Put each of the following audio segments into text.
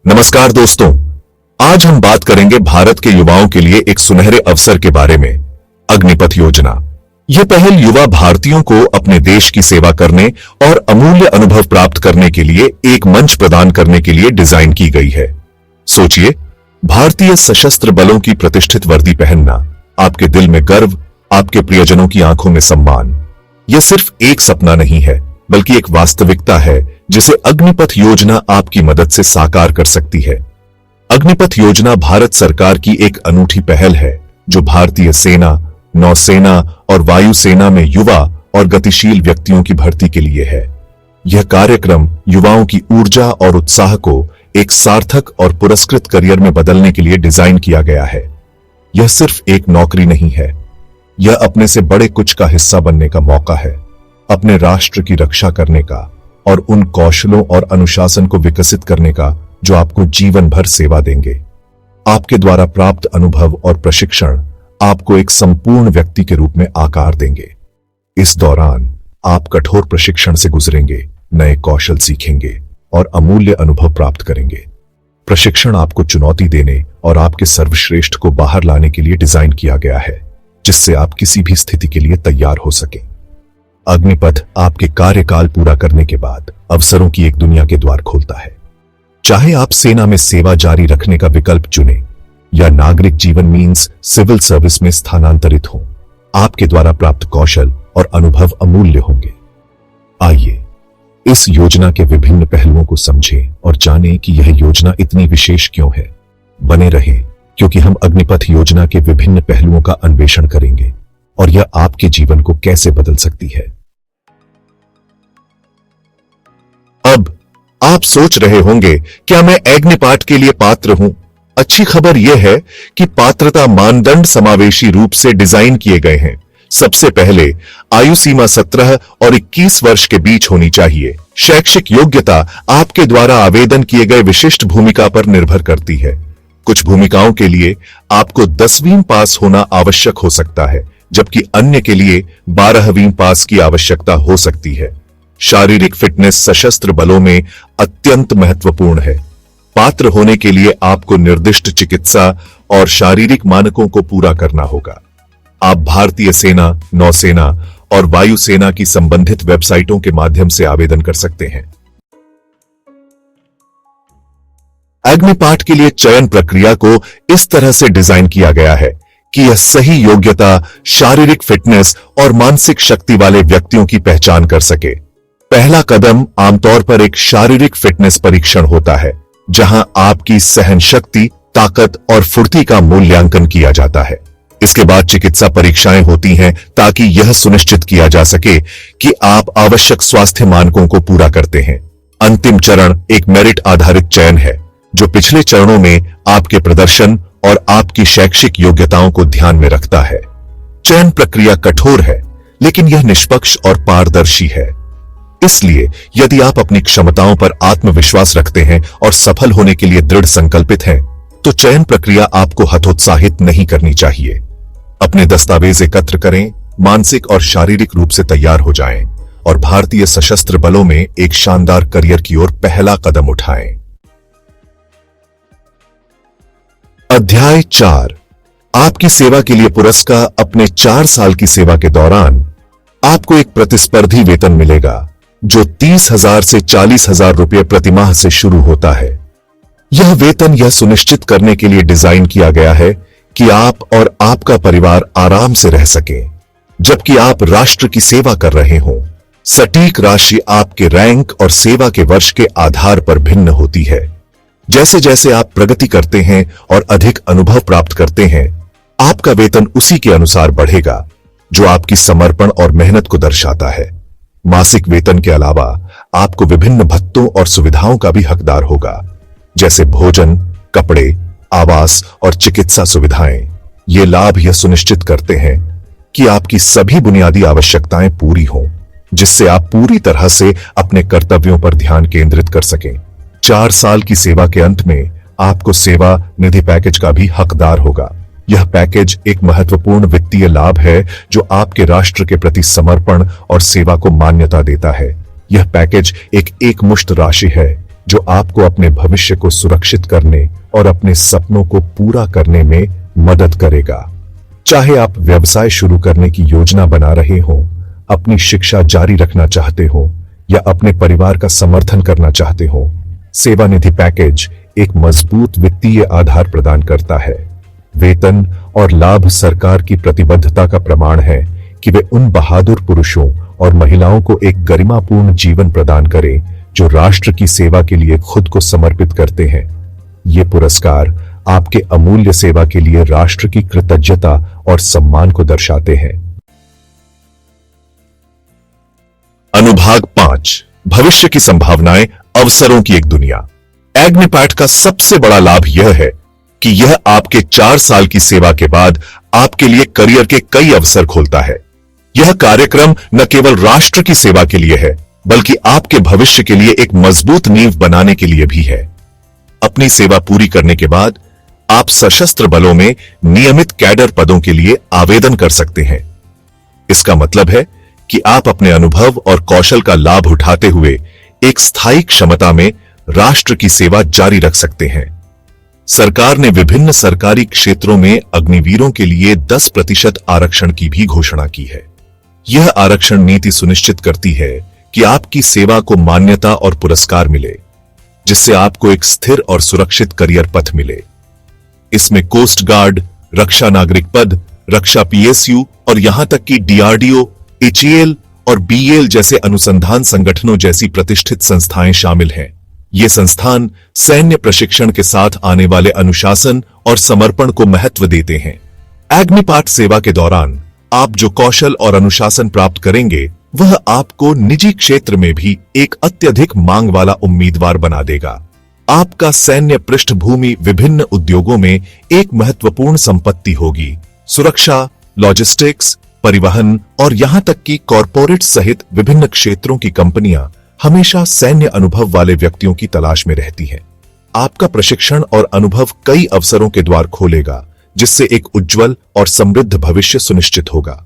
नमस्कार दोस्तों, आज हम बात करेंगे भारत के युवाओं के लिए एक सुनहरे अवसर के बारे में, अग्निपथ योजना। यह पहल युवा भारतीयों को अपने देश की सेवा करने और अमूल्य अनुभव प्राप्त करने के लिए एक मंच प्रदान करने के लिए डिजाइन की गई है। सोचिए, भारतीय सशस्त्र बलों की प्रतिष्ठित वर्दी पहनना, आपके दिल में गर्व, आपके प्रियजनों की आंखों में सम्मान। यह सिर्फ एक सपना नहीं है, बल्कि एक वास्तविकता है जिसे अग्निपथ योजना आपकी मदद से साकार कर सकती है। अग्निपथ योजना भारत सरकार की एक अनूठी पहल है जो भारतीय सेना, नौसेना और वायुसेना में युवा और गतिशील व्यक्तियों की भर्ती के लिए है। यह कार्यक्रम युवाओं की ऊर्जा और उत्साह को एक सार्थक और पुरस्कृत करियर में बदलने के लिए डिजाइन किया गया है। यह सिर्फ एक नौकरी नहीं है, यह अपने से बड़े कुछ का हिस्सा बनने का मौका है, अपने राष्ट्र की रक्षा करने का और उन कौशलों और अनुशासन को विकसित करने का जो आपको जीवन भर सेवा देंगे। आपके द्वारा प्राप्त अनुभव और प्रशिक्षण आपको एक संपूर्ण व्यक्ति के रूप में आकार देंगे। इस दौरान आप कठोर प्रशिक्षण से गुजरेंगे, नए कौशल सीखेंगे और अमूल्य अनुभव प्राप्त करेंगे। प्रशिक्षण आपको चुनौती देने और आपके सर्वश्रेष्ठ को बाहर लाने के लिए डिजाइन किया गया है, जिससे आप किसी भी स्थिति के लिए तैयार हो सकें। अग्निपथ आपके कार्यकाल पूरा करने के बाद अवसरों की एक दुनिया के द्वार खोलता है। चाहे आप सेना में सेवा जारी रखने का विकल्प चुनें या नागरिक जीवन मीन्स सिविल सर्विस में स्थानांतरित हों, आपके द्वारा प्राप्त कौशल और अनुभव अमूल्य होंगे। आइए इस योजना के विभिन्न पहलुओं को समझें और जानें कि यह योजना इतनी विशेष क्यों है। बने रहें, क्योंकि हम अग्निपथ योजना के विभिन्न पहलुओं का अन्वेषण करेंगे और यह आपके जीवन को कैसे बदल सकती है। अब आप सोच रहे होंगे, क्या मैं अग्निपथ के लिए पात्र हूं? अच्छी खबर यह है कि पात्रता मानदंड समावेशी रूप से डिजाइन किए गए हैं। सबसे पहले आयु सीमा 17 और 21 वर्ष के बीच होनी चाहिए। शैक्षिक योग्यता आपके द्वारा आवेदन किए गए विशिष्ट भूमिका पर निर्भर करती है। कुछ भूमिकाओं के लिए आपको 10वीं पास होना आवश्यक हो सकता है, जबकि अन्य के लिए 12वीं पास की आवश्यकता हो सकती है। शारीरिक फिटनेस सशस्त्र बलों में अत्यंत महत्वपूर्ण है। पात्र होने के लिए आपको निर्दिष्ट चिकित्सा और शारीरिक मानकों को पूरा करना होगा। आप भारतीय सेना, नौसेना और वायुसेना की संबंधित वेबसाइटों के माध्यम से आवेदन कर सकते हैं। अग्निपथ के लिए चयन प्रक्रिया को इस तरह से डिजाइन किया गया है कि यह सही योग्यता, शारीरिक फिटनेस और मानसिक शक्ति वाले व्यक्तियों की पहचान कर सके। पहला कदम आमतौर पर एक शारीरिक फिटनेस परीक्षण होता है, जहां आपकी सहन शक्ति, ताकत और फुर्ती का मूल्यांकन किया जाता है। इसके बाद चिकित्सा परीक्षाएं होती हैं ताकि यह सुनिश्चित किया जा सके कि आप आवश्यक स्वास्थ्य मानकों को पूरा करते हैं। अंतिम चरण एक मेरिट आधारित चयन है, जो पिछले चरणों में आपके प्रदर्शन और आपकी शैक्षिक योग्यताओं को ध्यान में रखता है। चयन प्रक्रिया कठोर है, लेकिन यह निष्पक्ष और पारदर्शी है। इसलिए यदि आप अपनी क्षमताओं पर आत्मविश्वास रखते हैं और सफल होने के लिए दृढ़ संकल्पित हैं, तो चयन प्रक्रिया आपको हतोत्साहित नहीं करनी चाहिए। अपने दस्तावेज एकत्र करें, मानसिक और शारीरिक रूप से तैयार हो जाएं और भारतीय सशस्त्र बलों में एक शानदार करियर की ओर पहला कदम उठाएं। अध्याय 4, आपकी सेवा के लिए पुरस्कार। अपने 4 साल की सेवा के दौरान आपको एक प्रतिस्पर्धी वेतन मिलेगा जो 30,000 से 40,000 रुपये प्रति माह से शुरू होता है। यह वेतन यह सुनिश्चित करने के लिए डिजाइन किया गया है कि आप और आपका परिवार आराम से रह सकें, जबकि आप राष्ट्र की सेवा कर रहे हों। सटीक राशि आपके रैंक और सेवा के वर्ष के आधार पर भिन्न होती है। जैसे जैसे आप प्रगति करते हैं और अधिक अनुभव प्राप्त करते हैं, आपका वेतन उसी के अनुसार बढ़ेगा, जो आपकी समर्पण और मेहनत को दर्शाता है। मासिक वेतन के अलावा आपको विभिन्न भत्तों और सुविधाओं का भी हकदार होगा, जैसे भोजन, कपड़े, आवास और चिकित्सा सुविधाएं। ये लाभ यह सुनिश्चित करते हैं कि आपकी सभी बुनियादी आवश्यकताएं पूरी हों, जिससे आप पूरी तरह से अपने कर्तव्यों पर ध्यान केंद्रित कर सकें। 4 साल की सेवा के अंत में आपको सेवा निधि पैकेज का भी हकदार होगा। यह पैकेज एक महत्वपूर्ण वित्तीय लाभ है जो आपके राष्ट्र के प्रति समर्पण और सेवा को मान्यता देता है। यह पैकेज एक एकमुश्त राशि है जो आपको अपने भविष्य को सुरक्षित करने और अपने सपनों को पूरा करने में मदद करेगा। चाहे आप व्यवसाय शुरू करने की योजना बना रहे हो, अपनी शिक्षा जारी रखना चाहते हो या अपने परिवार का समर्थन करना चाहते हो, सेवानिधि पैकेज एक मजबूत वित्तीय आधार प्रदान करता है। वेतन और लाभ सरकार की प्रतिबद्धता का प्रमाण है कि वे उन बहादुर पुरुषों और महिलाओं को एक गरिमापूर्ण जीवन प्रदान करें जो राष्ट्र की सेवा के लिए खुद को समर्पित करते हैं। ये पुरस्कार आपके अमूल्य सेवा के लिए राष्ट्र की कृतज्ञता और सम्मान को दर्शाते हैं। अनुभाग 5, भविष्य की संभावनाएं, अवसरों की एक दुनिया। एग्निपैट का सबसे बड़ा लाभ यह है कि यह आपके 4 साल की सेवा के बाद आपके लिए करियर के कई अवसर खोलता है। यह कार्यक्रम न केवल राष्ट्र की सेवा के लिए है, बल्कि आपके भविष्य के लिए एक मजबूत नींव बनाने के लिए भी है। अपनी सेवा पूरी करने के बाद आप सशस्त्र बलों में नियमित कैडर पदों के लिए आवेदन कर सकते हैं। इसका मतलब है कि आप अपने अनुभव और कौशल का लाभ उठाते हुए एक स्थायी क्षमता में राष्ट्र की सेवा जारी रख सकते हैं। सरकार ने विभिन्न सरकारी क्षेत्रों में अग्निवीरों के लिए 10% आरक्षण की भी घोषणा की है। यह आरक्षण नीति सुनिश्चित करती है कि आपकी सेवा को मान्यता और पुरस्कार मिले, जिससे आपको एक स्थिर और सुरक्षित करियर पथ मिले। इसमें कोस्ट गार्ड, रक्षा नागरिक पद, रक्षा पीएसयू और यहां तक कि डीआरडीओ, एचईएल और बीएल जैसे अनुसंधान संगठनों जैसी प्रतिष्ठित संस्थाएं शामिल हैं। ये संस्थान सैन्य प्रशिक्षण के साथ आने वाले अनुशासन और समर्पण को महत्व देते हैं। एग्निपैट सेवा के दौरान आप जो कौशल और अनुशासन प्राप्त करेंगे, वह आपको निजी क्षेत्र में भी एक अत्यधिक मांग वाला उम्मीदवार बना देगा। आपका सैन्य पृष्ठभूमि विभिन्न उद्योगों में एक महत्वपूर्ण संपत्ति होगी। सुरक्षा, लॉजिस्टिक्स, परिवहन और यहां तक कि कॉरपोरेट सहित विभिन्न क्षेत्रों की कंपनियां हमेशा सैन्य अनुभव वाले व्यक्तियों की तलाश में रहती हैं। आपका प्रशिक्षण और अनुभव कई अवसरों के द्वार खोलेगा, जिससे एक उज्जवल और समृद्ध भविष्य सुनिश्चित होगा।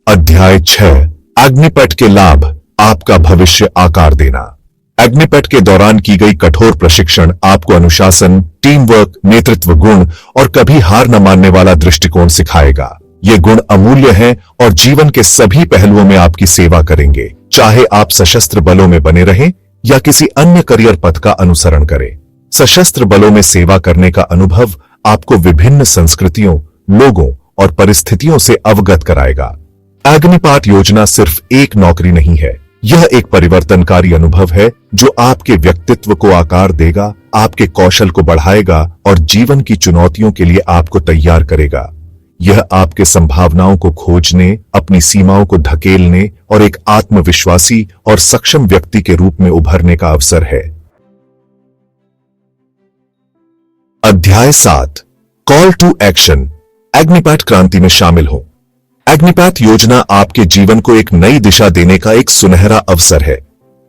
अध्याय 6, एग्निपैट के लाभ, आपका भविष्य आकार देना। एग्निपैट के दौरान की गई कठोर प्रशिक्षण आपको अनुशासन, टीम वर्क, नेतृत्व गुण और कभी हार न मानने वाला दृष्टिकोण सिखाएगा। ये गुण अमूल्य हैं और जीवन के सभी पहलुओं में आपकी सेवा करेंगे, चाहे आप सशस्त्र बलों में बने रहें या किसी अन्य करियर पथ का अनुसरण करें। सशस्त्र बलों में सेवा करने का अनुभव आपको विभिन्न संस्कृतियों, लोगों और परिस्थितियों से अवगत कराएगा। अग्निपैट योजना सिर्फ एक नौकरी नहीं है, यह एक परिवर्तनकारी अनुभव है जो आपके व्यक्तित्व को आकार देगा, आपके कौशल को बढ़ाएगा और जीवन की चुनौतियों के लिए आपको तैयार करेगा। यह आपके संभावनाओं को खोजने, अपनी सीमाओं को धकेलने और एक आत्मविश्वासी और सक्षम व्यक्ति के रूप में उभरने का अवसर है। अध्याय 7, कॉल टू एक्शन, एग्निपैट क्रांति में शामिल हो। एग्निपैट योजना आपके जीवन को एक नई दिशा देने का एक सुनहरा अवसर है।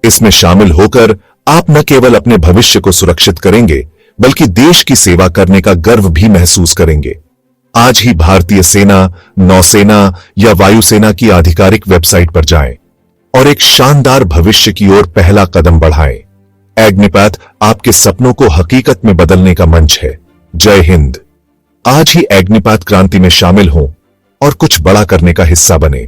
इसमें शामिल होकर आप न केवल अपने भविष्य को सुरक्षित करेंगे, बल्कि देश की सेवा करने का गर्व भी महसूस करेंगे। आज ही भारतीय सेना, नौसेना या वायुसेना की आधिकारिक वेबसाइट पर जाएं और एक शानदार भविष्य की ओर पहला कदम बढ़ाएं। एग्निपैट आपके सपनों को हकीकत में बदलने का मंच है। जय हिंद। आज ही एग्निपैट क्रांति में शामिल हों और कुछ बड़ा करने का हिस्सा बने।